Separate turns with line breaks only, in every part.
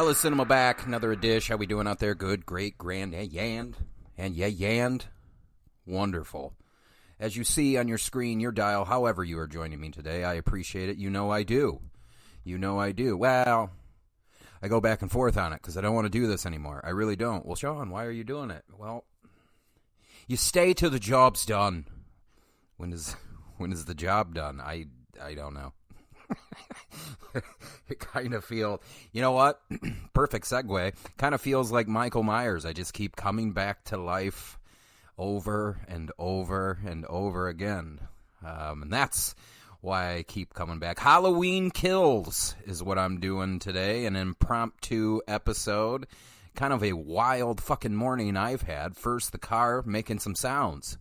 Hello, Cinema back. Another dish. How we doing out there? Good, great, grand, and yand. Wonderful. As you see on your screen, your dial, however you are joining me today, I appreciate it. You know I do. Well, I go back and forth on it because I don't want to do this anymore. I really don't. Well, Sean, why are you doing it? Well, you stay till the job's done. When is the job done? I don't know. It kind of feels, you know what? Perfect segue. Kind of feels like Michael Myers. I just keep coming back to life over and over and over again. And that's why I keep coming back. Halloween Kills is what I'm doing today. An impromptu episode. Kind of a wild fucking morning I've had. First, the car making some sounds.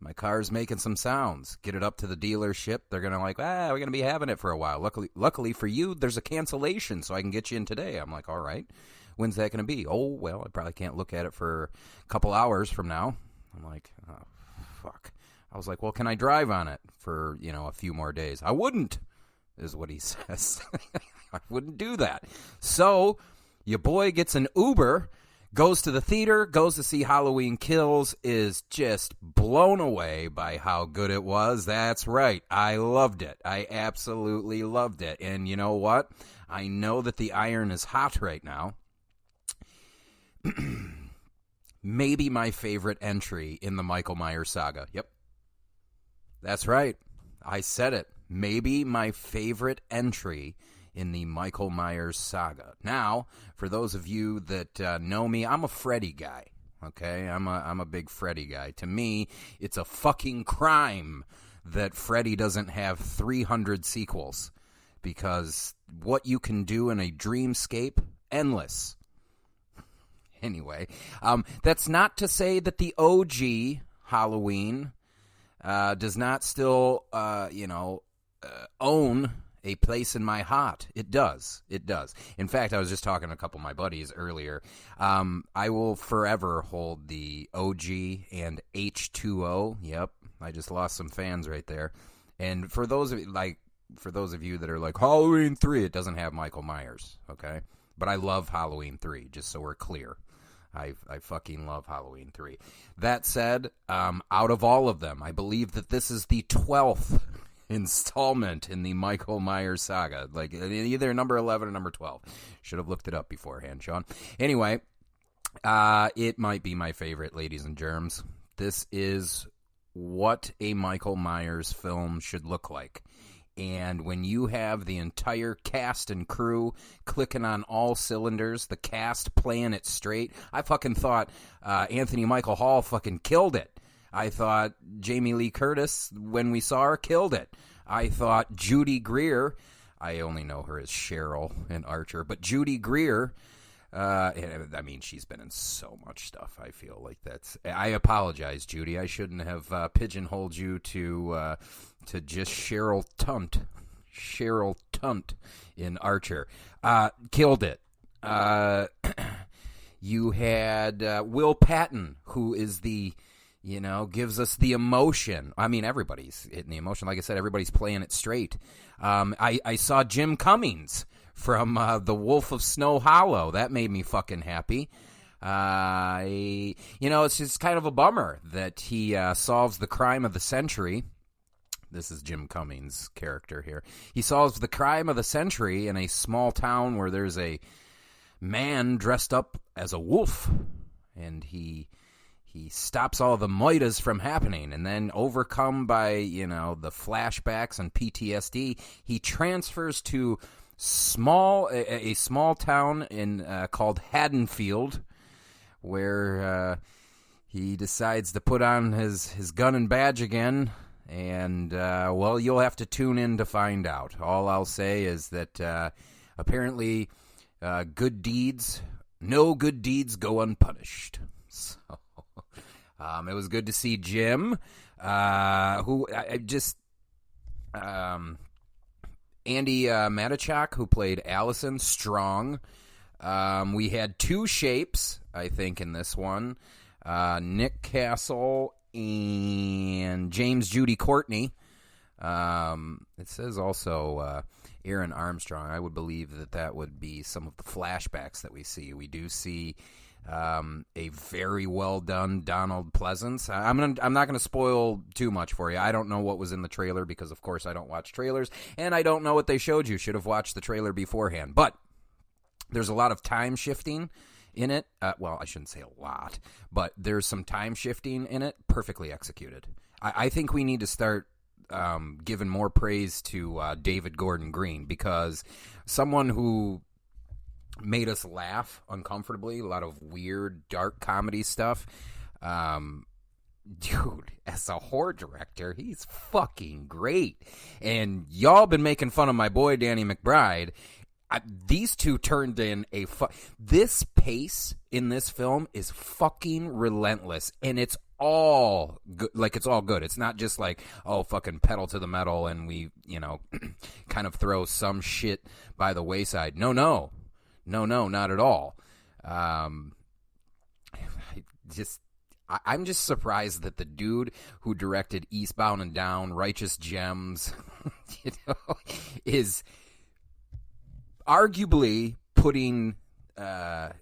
My car's making some sounds. Get it up to the dealership. They're going to we're going to be having it for a while. Luckily for you, there's a cancellation, so I can get you in today. I'm like, all right. When's that going to be? Oh, well, I probably can't look at it for a couple hours from now. I'm like, oh, fuck. I was like, well, can I drive on it for, a few more days? I wouldn't, is what he says. I wouldn't do that. So, your boy gets an Uber, goes to the theater, goes to see Halloween Kills, is just blown away by how good it was. That's right. I loved it. I absolutely loved it. And you know what? I know that the iron is hot right now. Maybe my favorite entry in the Michael Myers saga. Yep. That's right. I said it. Maybe my favorite entry in the Michael Myers saga. Now, for those of you that know me, I'm a Freddy guy, okay? I'm a big Freddy guy. To me, it's a fucking crime that Freddy doesn't have 300 sequels, because what you can do in a dreamscape, endless. Anyway, that's not to say that the OG Halloween does not still, own a place in my heart. It does. In fact, I was just talking to a couple of my buddies earlier. I will forever hold the OG and H2O. Yep, I just lost some fans right there. And for those of you that are like, Halloween 3, it doesn't have Michael Myers, okay? But I love Halloween 3, just so we're clear. I fucking love Halloween 3. That said, out of all of them, I believe that this is the 12th installment in the Michael Myers saga, like either number 11 or number 12. Should have looked it up beforehand, Sean. Anyway, it might be my favorite, ladies and germs. This is what a Michael Myers film should look like. And when you have the entire cast and crew clicking on all cylinders, the cast playing it straight, I fucking thought Anthony Michael Hall fucking killed it. I thought Jamie Lee Curtis, when we saw her, killed it. I thought Judy Greer, I only know her as Cheryl in Archer, but Judy Greer, she's been in so much stuff. I feel like I apologize, Judy. I shouldn't have pigeonholed you to just Cheryl Tunt in Archer. Killed it. You had Will Patton, who is gives us the emotion. I mean, everybody's hitting the emotion. Like I said, everybody's playing it straight. I saw Jim Cummings from The Wolf of Snow Hollow. That made me fucking happy. It's just kind of a bummer that he solves the crime of the century. This is Jim Cummings' character here. He solves the crime of the century in a small town where there's a man dressed up as a wolf, and he stops all the moitas from happening, and then overcome by, the flashbacks and PTSD, he transfers to a small town called Haddonfield, where he decides to put on his gun and badge again, and, you'll have to tune in to find out. All I'll say is that apparently no good deeds go unpunished. So it was good to see Jim, Andy Matichak, who played Allison, strong. We had two shapes, I think, in this one. Nick Castle and James Judy Courtney. It says also Aaron Armstrong. I would believe that would be some of the flashbacks that we see. We do see a very well done Donald Pleasance. I'm not going to spoil too much for you. I don't know what was in the trailer because, of course, I don't watch trailers, and I don't know what they showed you. Should have watched the trailer beforehand. But there's a lot of time shifting in it. Well, I shouldn't say a lot, but there's some time shifting in it, perfectly executed. I think we need to start giving more praise to David Gordon Green, because someone who made us laugh uncomfortably, a lot of weird, dark comedy stuff. Dude, as a horror director, he's fucking great. And y'all been making fun of my boy Danny McBride. These two turned in this pace in this film is fucking relentless, and it's all good. Like, it's all good. It's not just like, oh, fucking pedal to the metal and we, kind of throw some shit by the wayside. No, not at all. I'm just surprised that the dude who directed Eastbound and Down, Righteous Gems, is arguably putting,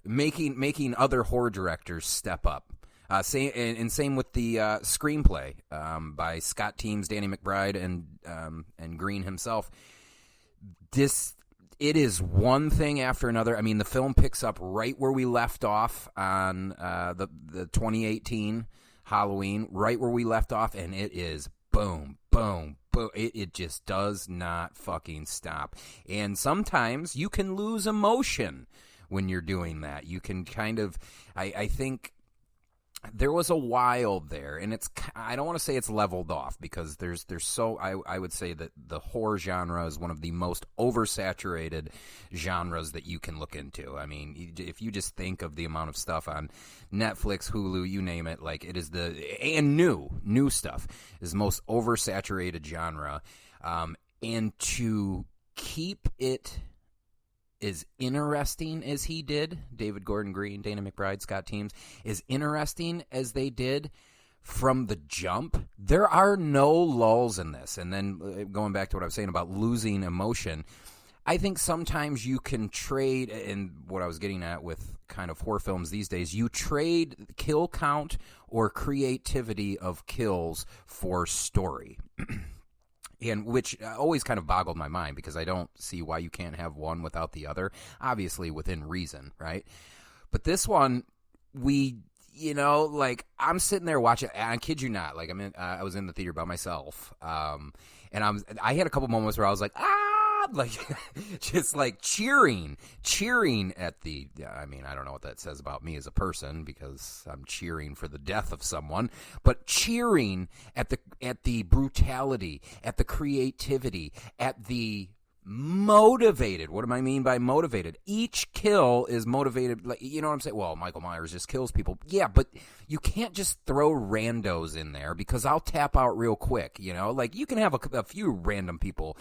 making other horror directors step up. Same with the screenplay by Scott Teems, Danny McBride, and Green himself. It is one thing after another. I mean, the film picks up right where we left off on the 2018 Halloween, right where we left off, and it is boom, boom, boom. It just does not fucking stop. And sometimes you can lose emotion when you're doing that. You can kind of, I think there was a while there, and I don't want to say it's leveled off, because I would say that the horror genre is one of the most oversaturated genres that you can look into. I mean, if you just think of the amount of stuff on Netflix, Hulu, you name it, like, it is and new stuff is the most oversaturated genre. And to keep it as interesting as he did, David Gordon Green, Dana McBride, Scott Teems, as interesting as they did from the jump, there are no lulls in this. And then going back to what I was saying about losing emotion, I think sometimes you can trade, and what I was getting at with kind of horror films these days, you trade kill count or creativity of kills for story. And which always kind of boggled my mind, because I don't see why you can't have one without the other, obviously within reason, right? But this one, I'm sitting there watching, and I kid you not, like, I was in the theater by myself, and I had a couple moments where I was like, like, just like cheering at I don't know what that says about me as a person, because I'm cheering for the death of someone, but cheering at the brutality, at the creativity, at the motivated. What do I mean by motivated? Each kill is motivated, like, you know what I'm saying? Well, Michael Myers just kills people. Yeah, but you can't just throw randos in there, because I'll tap out real quick, Like, you can have a few random people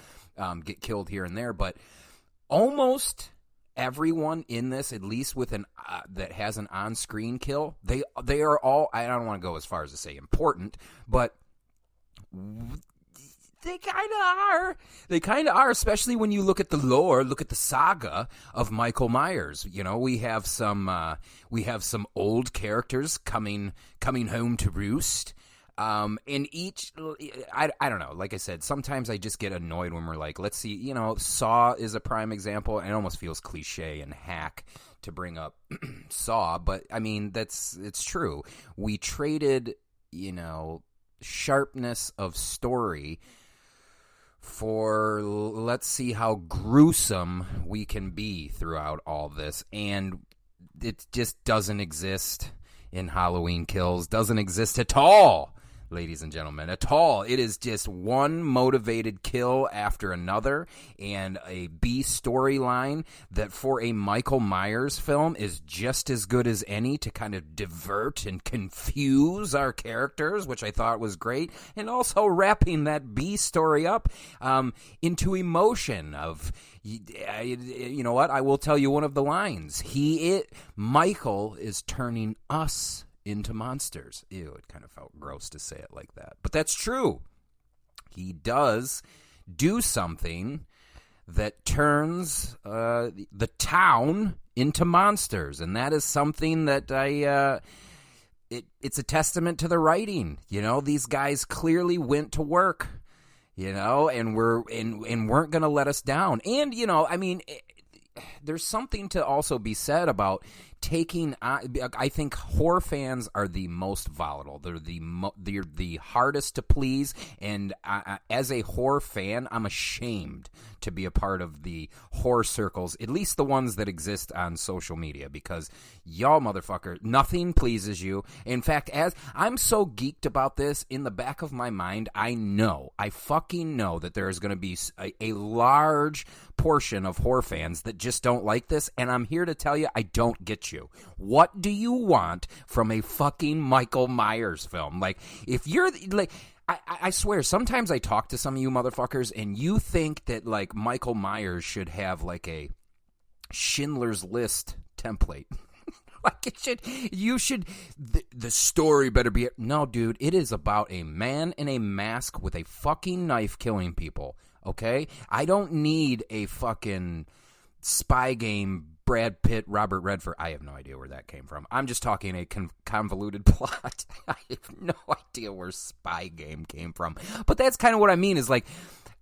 get killed here and there, but almost everyone in this, at least with that has an on-screen kill, they are all, I don't want to go as far as to say important, but they kind of are. They kind of are, especially when you look at the lore, look at the saga of Michael Myers. We have some old characters coming home to roost. And each, I don't know, like I said, sometimes I just get annoyed when we're like, let's see, Saw is a prime example, and it almost feels cliche and hack to bring up Saw, but I mean, it's true. We traded, sharpness of story for, let's see how gruesome we can be throughout all this, and it just doesn't exist in Halloween Kills, doesn't exist at all. Ladies and gentlemen, at all. It is just one motivated kill after another, and a B storyline that for a Michael Myers film is just as good as any to kind of divert and confuse our characters, which I thought was great, and also wrapping that B story up into emotion of, you know what, I will tell you one of the lines. Michael is turning us into monsters. Ew, it kind of felt gross to say it like that. But that's true. he does do something that turns the town into monsters, and that is something that it's a testament to the writing. You know, these guys clearly went to work, you know, and weren't going to let us down. And, you know, I mean, there's something to also be said about taking. I think horror fans are the most volatile. They're the hardest to please. And as a horror fan, I'm ashamed to be a part of the horror circles, at least the ones that exist on social media, because y'all motherfucker, nothing pleases you. In fact, as I'm so geeked about this, in the back of my mind, I fucking know that there is going to be a large portion of horror fans that just don't like this, and I'm here to tell you, I don't get you. What do you want from a fucking Michael Myers film? Like, if you're like, I swear, sometimes I talk to some of you motherfuckers, and you think that, like, Michael Myers should have, like, a Schindler's List template. Like, the story better be. No, dude, it is about a man in a mask with a fucking knife killing people, okay? I don't need a fucking spy game Brad Pitt, Robert Redford. I have no idea where that came from. I'm just talking a convoluted plot. I have no idea where Spy Game came from. But that's kind of what I mean, is like,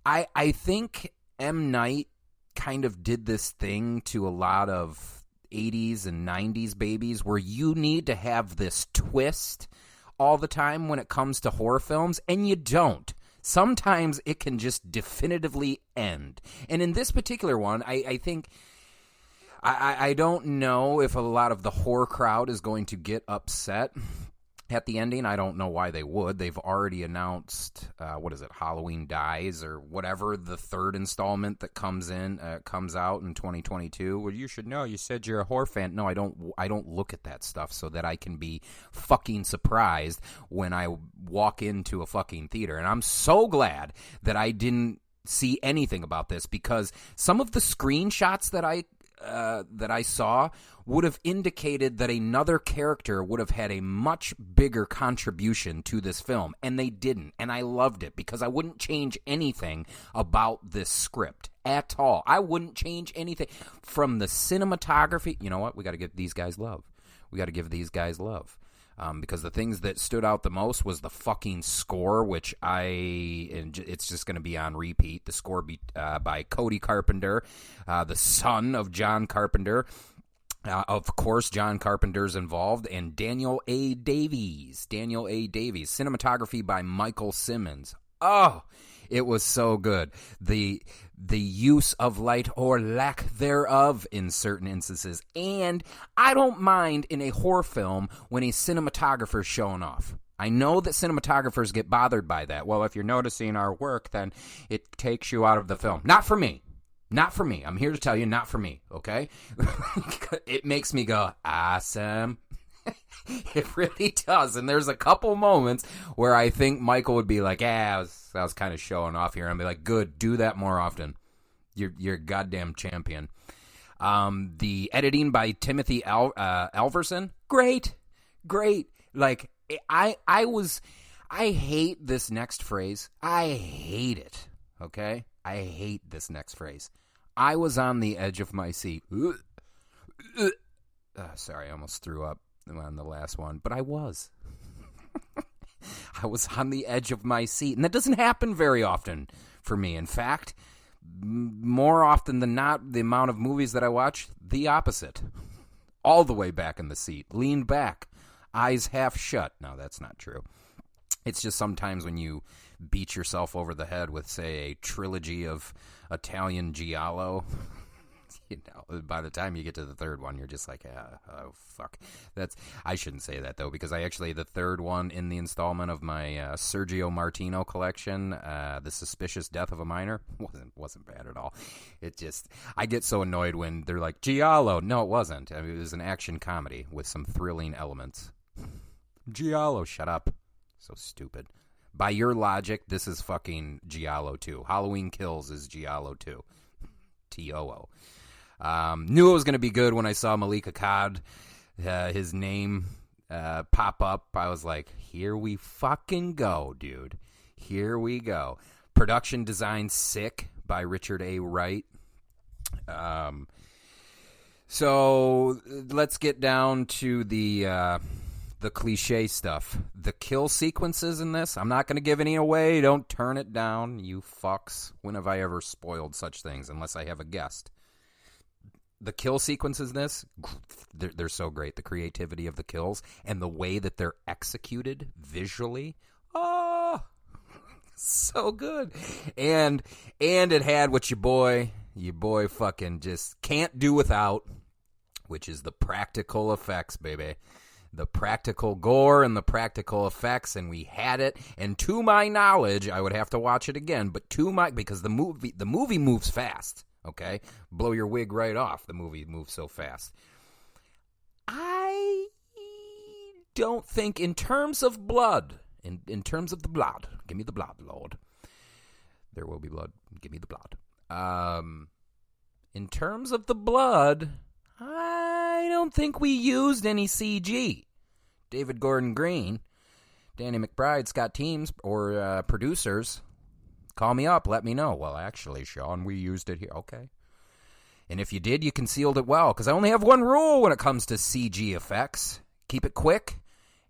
I think M. Night kind of did this thing to a lot of 80s and 90s babies where you need to have this twist all the time when it comes to horror films, and you don't. Sometimes it can just definitively end. And in this particular one, I think... I don't know if a lot of the horror crowd is going to get upset at the ending. I don't know why they would. They've already announced, Halloween Dies, or whatever, the third installment that comes out in 2022. Well, you should know. You said you're a horror fan. No, I don't look at that stuff so that I can be fucking surprised when I walk into a fucking theater. And I'm so glad that I didn't see anything about this, because some of the screenshots that I saw would have indicated that another character would have had a much bigger contribution to this film, and they didn't. And I loved it, because I wouldn't change anything about this script at all. I wouldn't change anything from the cinematography. You know what? We got to give these guys love. Because the things that stood out the most was the fucking score, which it's just going to be on repeat. The score by Cody Carpenter, the son of John Carpenter. Of course, John Carpenter's involved, and Daniel A. Davies. Cinematography by Michael Simmons. Oh, it was so good. The use of light or lack thereof in certain instances. And I don't mind in a horror film when a cinematographer's showing off. I know that cinematographers get bothered by that. Well, if you're noticing our work, then it takes you out of the film. Not for me. I'm here to tell you, not for me, okay? It makes me go, awesome. It really does. And there's a couple moments where I think Michael would be like, I was kind of showing off here. And I'd be like, good, do that more often. You're a goddamn champion. The editing by Timothy Alverson, great. Like, I hate this next phrase. I hate it, okay? I hate this next phrase. I was on the edge of my seat. Sorry, I almost threw up on the last one, but I was. I was on the edge of my seat, and that doesn't happen very often for me. In fact, more often than not, the amount of movies that I watch, the opposite. All the way back in the seat, leaned back, eyes half shut. No, that's not true. It's just sometimes when you beat yourself over the head with, say, a trilogy of Italian giallo, you know, by the time you get to the third one, you're just like, oh, fuck. I shouldn't say that, though, because the third one in the installment of my Sergio Martino collection, The Suspicious Death of a Minor, wasn't bad at all. I get so annoyed when they're like, giallo. No, it wasn't. I mean, it was an action comedy with some thrilling elements. Giallo, shut up. So stupid. By your logic, this is fucking Giallo 2. Halloween Kills is Giallo 2. T-O-O. Knew it was going to be good when I saw Malik Akkad, his name pop up. I was like, here we fucking go, dude. Here we go. Production design sick by Richard A. Wright. So let's get down to the cliche stuff. The kill sequences in this, I'm not going to give any away. Don't turn it down, you fucks. When have I ever spoiled such things unless I have a guest? The kill sequences in this, they're so great. The creativity of the kills and the way that they're executed visually. Oh, so good. And it had what your boy fucking just can't do without, which is the practical effects, baby. The practical gore and the practical effects, and we had it. And to my knowledge, I would have to watch it again, but because the movie moves fast, okay? Blow your wig right off. The movie moves so fast. I don't think in terms of blood, in terms of the blood, give me the blood, Lord. There will be blood. Give me the blood. In terms of the blood, I don't think we used any CG. David Gordon Green, Danny McBride, Scott Teams, or producers, call me up. Let me know. Well, actually, Sean, we used it here. Okay. And if you did, you concealed it well, because I only have one rule when it comes to CG effects. Keep it quick,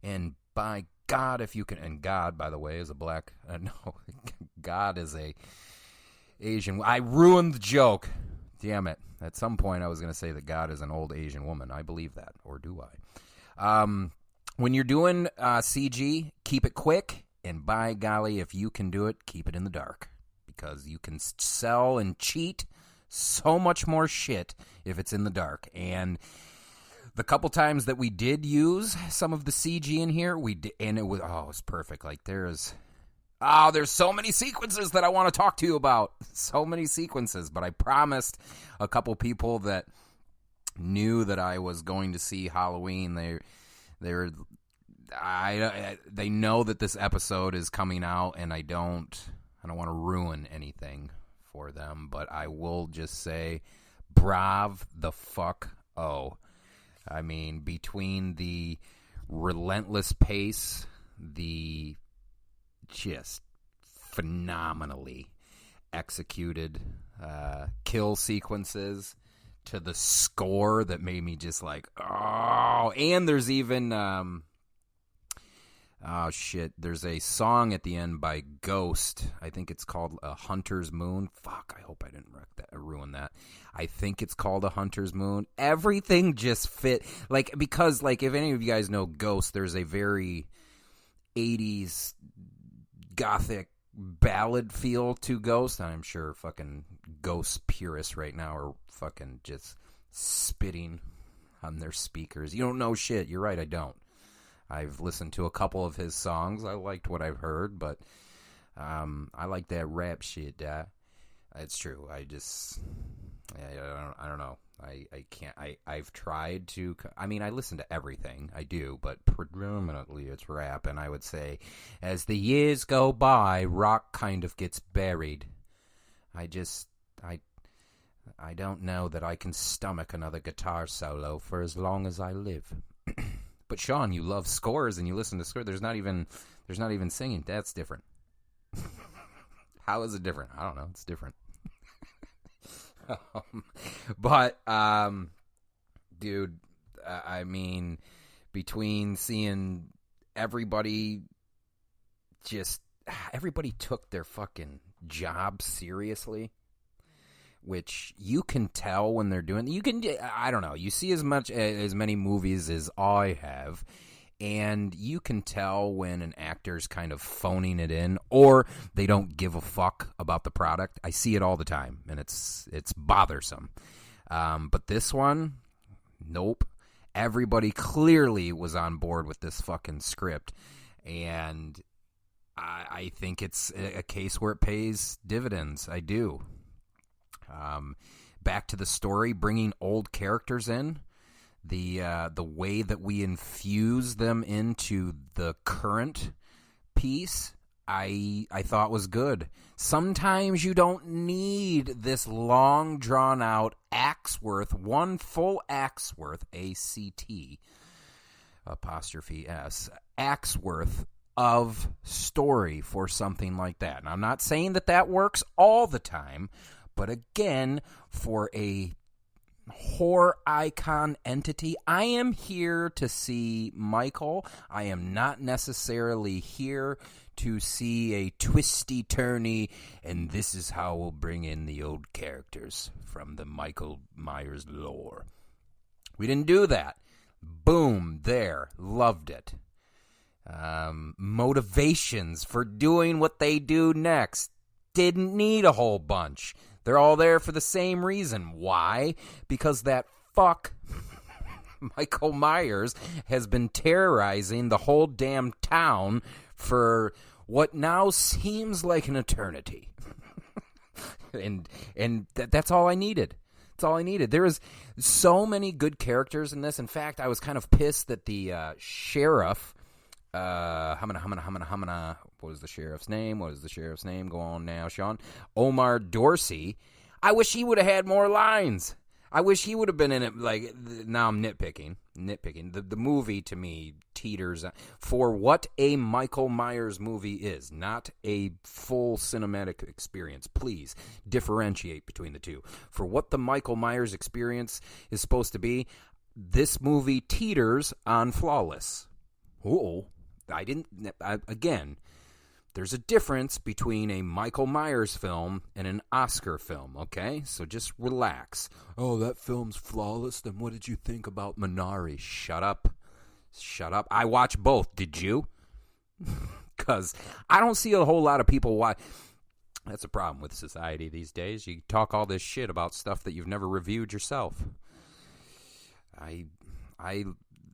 and by God, if you can, and God, by the way, is a black, no, God is a Asian. I ruined the joke. Damn it. At some point, I was going to say that God is an old Asian woman. I believe that, or do I? When you're doing CG, keep it quick, and by golly, if you can do it, keep it in the dark, because you can sell and cheat so much more shit if it's in the dark. And the couple times that we did use some of the CG in here, we did, and it was perfect. Like there's so many sequences that I want to talk to you about. So many sequences, but I promised a couple people that knew that I was going to see Halloween. They know that this episode is coming out, and I don't want to ruin anything for them, but I will just say, brav the fuck oh. I mean, between the relentless pace, the just phenomenally executed kill sequences, to the score that made me just like, oh. And there's even there's a song at the end by Ghost. I think it's called A Hunter's Moon. Fuck, I hope I didn't ruin that. I think it's called A Hunter's Moon. Everything just fit. Because if any of you guys know Ghost, there's a very 80s gothic ballad feel to Ghost. I'm sure fucking Ghost purists right now are fucking just spitting on their speakers. You don't know shit. You're right, I don't. I've listened to a couple of his songs. I liked what I've heard, but I like that rap shit. It's true. I don't know. I can't. I've tried to. I mean, I listen to everything. I do, but predominantly it's rap. And I would say, as the years go by, rock kind of gets buried. I don't know that I can stomach another guitar solo for as long as I live. But Sean, you love scores and you listen to scores. There's not even singing. That's different. How is it different? I don't know. It's different. But dude, I mean, between seeing everybody took their fucking job seriously, which you can tell when they're doing. I don't know. You see as many movies as I have, and you can tell when an actor's kind of phoning it in, or they don't give a fuck about the product. I see it all the time, and it's bothersome. But this one, nope. Everybody clearly was on board with this fucking script, and I think it's a case where it pays dividends. I do. Back to the story, bringing old characters in, the way that we infuse them into the current piece, I thought was good. Sometimes you don't need this long drawn out act's worth, one full act's worth, ACT apostrophe S, act's worth of story for something like that. And I'm not saying that works all the time, but again, for a horror icon entity, I am here to see Michael. I am not necessarily here to see a twisty-turny, and this is how we'll bring in the old characters from the Michael Myers lore. We didn't do that. Boom, there. Loved it. Motivations for doing what they do next. Didn't need a whole bunch. They're all there for the same reason. Why? Because that fuck Michael Myers has been terrorizing the whole damn town for what now seems like an eternity. and that's all I needed. That's all I needed. There is so many good characters in this. In fact, I was kind of pissed that the sheriff, Hamana, what was the sheriff's name? What is the sheriff's name? Go on now, Sean. Omar Dorsey. I wish he would have had more lines. I wish he would have been in it. Like, now I'm nitpicking. The movie, to me, teeters for what a Michael Myers movie is, not a full cinematic experience. Please differentiate between the two. For what the Michael Myers experience is supposed to be, this movie teeters on flawless. Again, there's a difference between a Michael Myers film and an Oscar film, okay? So just relax. Oh, that film's flawless? Then what did you think about Minari? Shut up. I watched both. Did you? Because I don't see a whole lot of people watch. That's a problem with society these days. You talk all this shit about stuff that you've never reviewed yourself.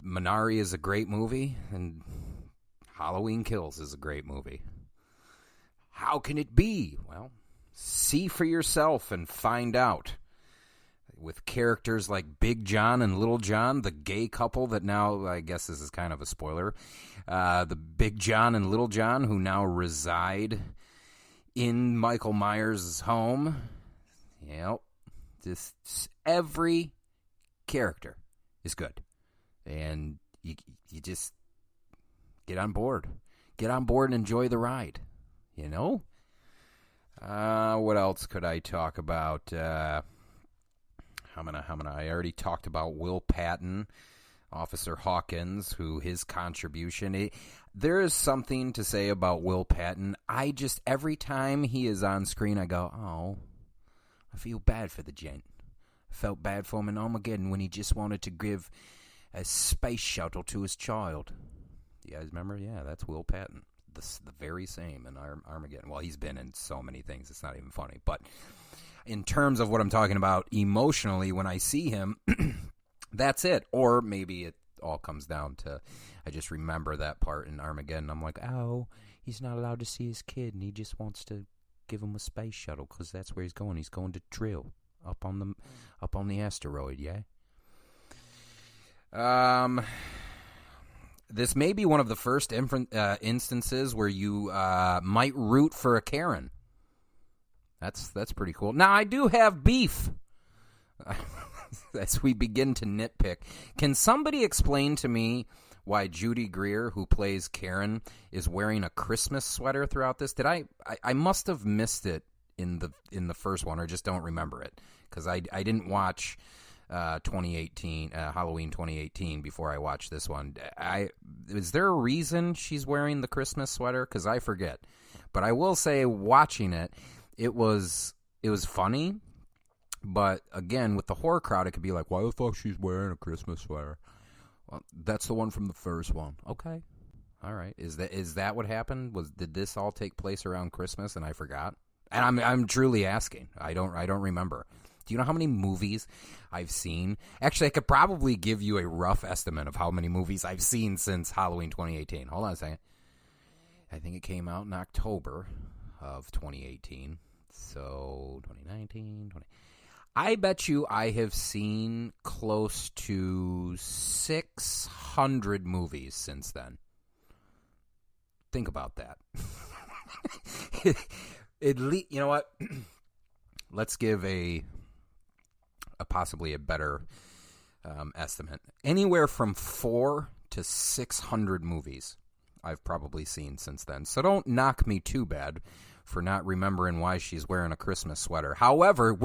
Minari is a great movie, and Halloween Kills is a great movie. How can it be? Well, see for yourself and find out. With characters like Big John and Little John, the gay couple that now, I guess this is kind of a spoiler, the Big John and Little John who now reside in Michael Myers' home. Yep. Just every character is good. And you just get on board. Get on board and enjoy the ride. You know? What else could I talk about? I already talked about Will Patton, Officer Hawkins, who his contribution. There is something to say about Will Patton. Every time he is on screen, I go, oh, I feel bad for the gent. I felt bad for him in Armageddon when he just wanted to give a space shuttle to his child. You guys remember? Yeah, that's Will Patton. The very same in Armageddon. Well, he's been in so many things, it's not even funny. But in terms of what I'm talking about emotionally, when I see him, that's it. Or maybe it all comes down to I just remember that part in Armageddon. I'm like, oh, he's not allowed to see his kid, and he just wants to give him a space shuttle because that's where he's going. He's going to drill up on the asteroid, yeah? This may be one of the first instances where you might root for a Karen. That's pretty cool. Now, I do have beef. As we begin to nitpick, can somebody explain to me why Judy Greer, who plays Karen, is wearing a Christmas sweater throughout this? Did I must have missed it in the first one, or just don't remember it, because I didn't watch 2018 Halloween 2018 before I watched this one. Is there a reason she's wearing the Christmas sweater? Because I forget. But I will say, watching it was funny. But again, with the horror crowd, it could be like, why the fuck she's wearing a Christmas sweater? Well, that's the one from the first one. Okay, all right. Is that what happened? Did this all take place around Christmas and I forgot? And I'm truly asking. I don't remember. Do you know how many movies I've seen? Actually, I could probably give you a rough estimate of how many movies I've seen since Halloween 2018. Hold on a second. I think it came out in October of 2018. So 2019, I bet you I have seen close to 600 movies since then. Think about that. You know what? Let's give a possibly a better estimate. Anywhere from 400 to 600 movies I've probably seen since then. So don't knock me too bad for not remembering why she's wearing a Christmas sweater. However,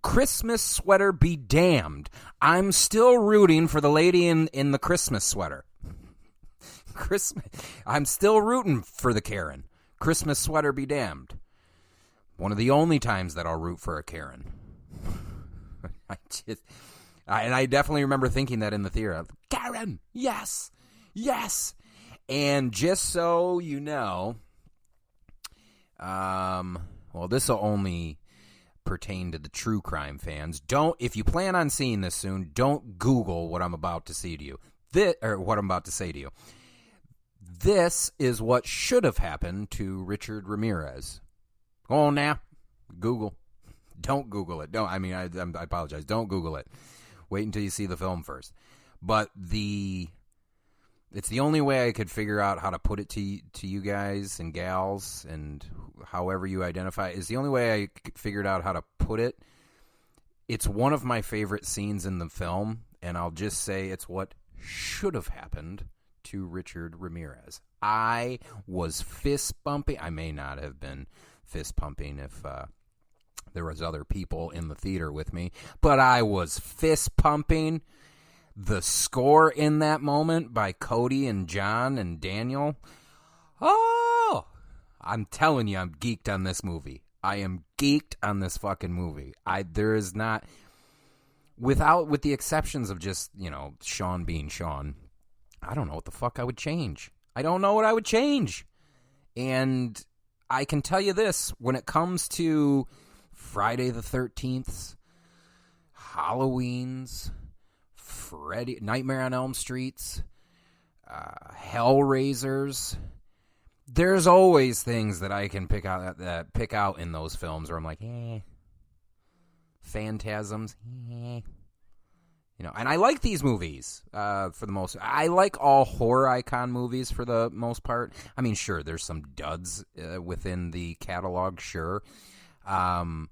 Christmas sweater be damned. I'm still rooting for the lady in the Christmas sweater. I'm still rooting for the Karen. Christmas sweater be damned. One of the only times that I'll root for a Karen. I definitely remember thinking that in the theater. Karen, yes, yes. And just so you know, well, this will only pertain to the true crime fans. If you plan on seeing this soon, don't Google what I'm about to say to you. What I'm about to say to you. This is what should have happened to Richard Ramirez. Oh, now, Google. Don't Google it. Don't. I mean, I apologize. Don't Google it. Wait until you see the film first. But it's the only way I could figure out how to put it to you guys and gals and however you identify. Is the only way I figured out how to put it. It's one of my favorite scenes in the film, and I'll just say it's what should have happened to Richard Ramirez. I was fist bumping. I may not have been fist pumping if there was other people in the theater with me, but I was fist pumping. The score in that moment by Cody and John and Daniel. Oh, I'm telling you, I'm geeked on this movie. I am geeked on this fucking movie. There is not, with the exceptions of just, Sean being Sean, I don't know what the fuck I would change. I don't know what I would change. And I can tell you this, when it comes to Friday the 13th, Halloween's, Nightmare on Elm Streets, Hellraisers, there's always things that I can pick out in those films where I'm like, Phantasms, and I like these movies for the most. I like all horror icon movies for the most part. I mean, sure, there's some duds within the catalog, sure. I'm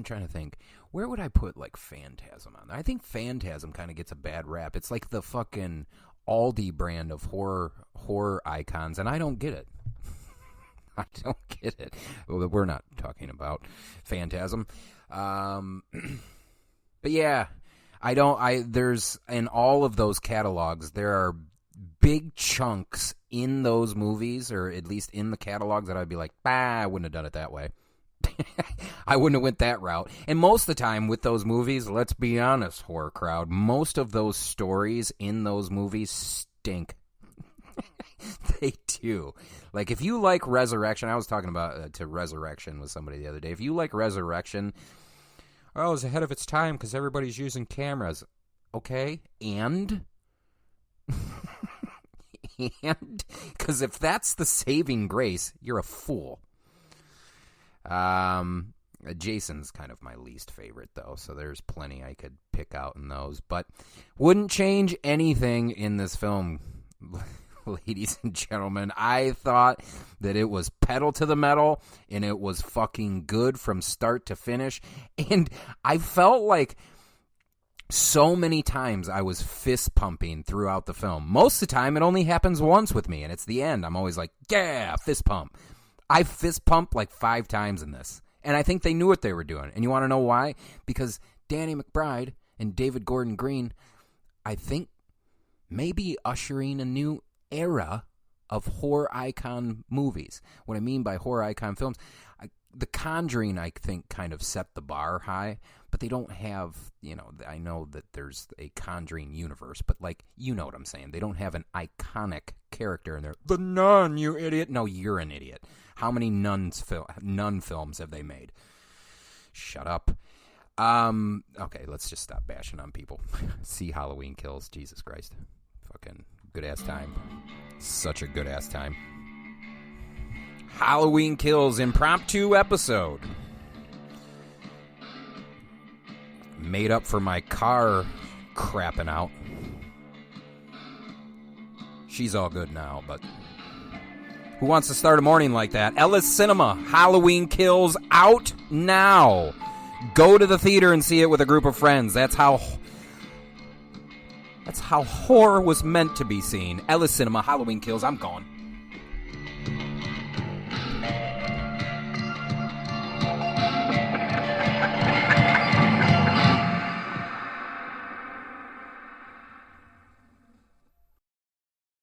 trying to think. Where would I put, Phantasm on? I think Phantasm kind of gets a bad rap. It's like the fucking Aldi brand of horror icons, and I don't get it. I don't get it. Well, we're not talking about Phantasm. But yeah, there's, in all of those catalogs, there are big chunks in those movies, or at least in the catalogs, that I'd be like, I wouldn't have done it that way. I wouldn't have went that route. And most of the time with those movies, let's be honest, horror crowd, most of those stories in those movies stink. They do. Like, if you like Resurrection, I was talking about to Resurrection with somebody the other day. If you like Resurrection, it was ahead of its time because everybody's using cameras. Okay, and? And? Because if that's the saving grace, you're a fool. Jason's kind of my least favorite, though, so there's plenty I could pick out in those, but wouldn't change anything in this film, ladies and gentlemen. I thought that it was pedal to the metal, and it was fucking good from start to finish, and I felt like so many times I was fist pumping throughout the film. Most of the time, it only happens once with me, and it's the end. I'm always like, yeah, fist pump. I fist pumped 5 times in this. And I think they knew what they were doing. And you want to know why? Because Danny McBride and David Gordon Green, I think, may be ushering a new era of horror icon movies. What I mean by horror icon films, The Conjuring, I think, kind of set the bar high. But they don't have, I know that there's a Conjuring universe. But, you know what I'm saying. They don't have an iconic character in there. The Nun, you idiot. No, you're an idiot. How many nun films have they made? Shut up. Okay, let's just stop bashing on people. See Halloween Kills. Jesus Christ. Fucking good-ass time. Such a good-ass time. Halloween Kills impromptu episode. Made up for my car crapping out. She's all good now, but who wants to start a morning like that? Ellis Cinema, Halloween Kills, out now. Go to the theater and see it with a group of friends. That's That's how horror was meant to be seen. Ellis Cinema, Halloween Kills, I'm gone.